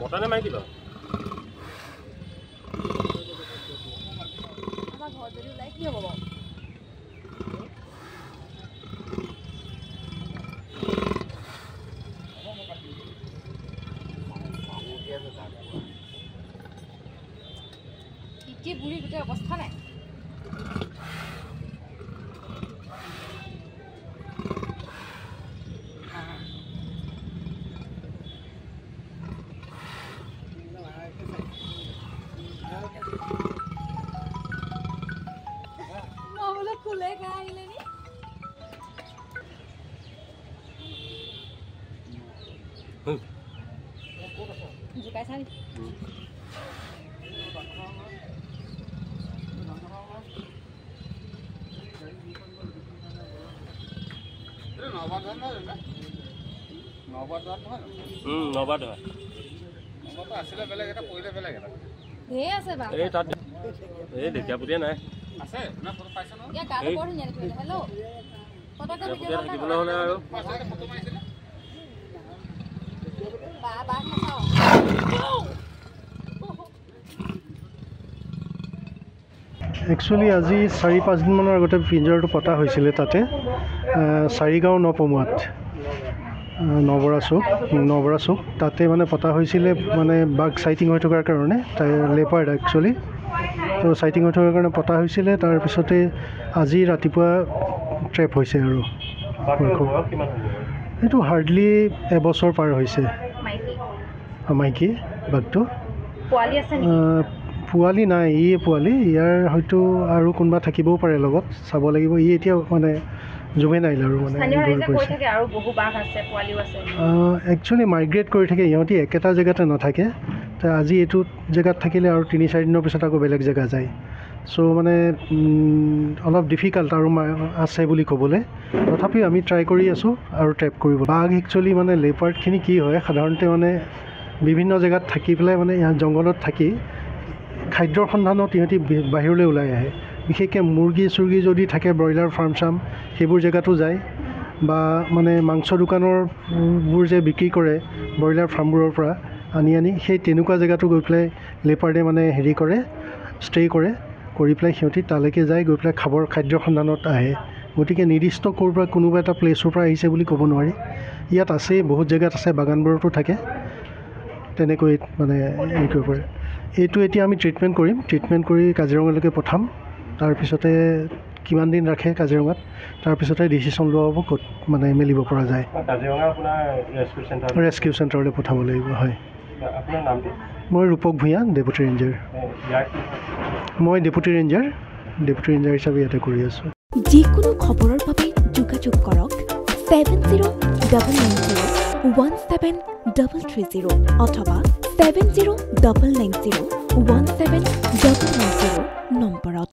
মটনে মাৰি দিব কি বুঢ়ী গোটেই অৱস্থা নাই জুকাই চাৰি নবাদ হয় আছিলে বেলেগ এটা পৰিলে বেলেগ এটা ধেৰ আছে বা এই তাত এই ঢেকীয়াপুতীয়া নাই আছে না ফটো পাইছ ন ইয়া গাটো বৰ ধুনীয়া দেখিলে হেল্ল' ফটোকে ভিডিঅ' থাকিবলৈ হ'লে আৰু ফটো মাৰিছিলে বা বা নাচাও একচুৱেলি আজি 4-5 দিনমানৰ আগতে পিঞ্জৰাটো পতা হৈছিলে তাতে চাৰিগাঁও নপমুৱাত নবৰা চুক তাতে মানে পতা হৈছিলে মানে বাঘ চাইটিং হৈ থকাৰ কাৰণে লেপাৰ্ড একচুৱেলি তো চাইটিং হৈ থকাৰ কাৰণে পতা হৈছিলে তাৰপিছতে আজি ৰাতিপুৱা ট্ৰেপ হৈছে আৰু এইটো হাৰ্ডলি এবছৰ পাৰ হৈছে মাইকী বাঘটো পোৱালি নাই পোৱালি ইয়াৰ হয়তো আৰু কোনোবা থাকিবও পাৰে লগত চাব লাগিব এতিয়া মানে জুভেনাইল আৰু মানে একচুৱেলি মাইগ্ৰেট কৰি থাকে ইহঁতি একেটা জেগাতে নাথাকে তো আজি এইটো জেগাত থাকিলে আৰু 3-4 দিনৰ পিছত আকৌ বেলেগ জেগা যায় চ' মানে অলপ ডিফিকাল্ট আৰু আছে বুলি ক'বলৈ তথাপিও আমি ট্ৰাই কৰি আছোঁ আৰু ট্ৰেপ কৰিব বাঘ একচুৱেলি মানে লেপাৰ্ডখিনি কি হয় সাধাৰণতে মানে বিভিন্ন জেগাত থাকি পেলাই মানে ইয়াত জংঘলত থাকি খাদ্যৰ সন্ধানত ইহঁতি বাহিৰলৈ ওলাই আহে বিশেষকৈ মুৰ্গী যদি থাকে ব্ৰইলাৰ ফাৰ্ম চাৰ্ম সেইবোৰ জেগাতো যায় বা মানে মাংস দোকানৰবোৰ যে বিক্ৰী কৰে ব্ৰইলাৰ ফাৰ্মবোৰৰ পৰা আনি সেই তেনেকুৱা জেগাতো গৈ পেলাই লেপাৰ্ডে মানে হেৰি কৰে ষ্টে কৰি পেলাই সিহঁতি তালৈকে যায় গৈ পেলাই খাদ্যৰ সন্ধানত আহে গতিকে নিৰ্দিষ্ট ক'ৰবাত কোনোবা এটা প্লেচৰ পৰা আহিছে বুলি ক'ব নোৱাৰি ইয়াত আছেই বহুত জেগাত আছে বাগানবোৰতো থাকে তেনেকৈ মানে হেৰি কৰিব পাৰে এইটো এতিয়া আমি ট্ৰিটমেণ্ট কৰি কাজিৰঙালৈকে পঠাম তাৰপিছতে কিমান দিন ৰাখে কাজিৰঙাত তাৰপিছতে ডিচিশ্যন লোৱা হ'ব ক'ত মানে মেলিব পৰা যায় ৰেস্কিউ চেণ্টাৰলৈ পঠাব লাগিব হয় মই ৰূপক ভূঞা ডেপুটি ৰেঞ্জাৰ হিচাপে ইয়াতে কৰি আছোঁ যিকোনো খবৰৰ বাবে যোগাযোগ কৰক 70901733 অথবা 7099017990 নম্বৰত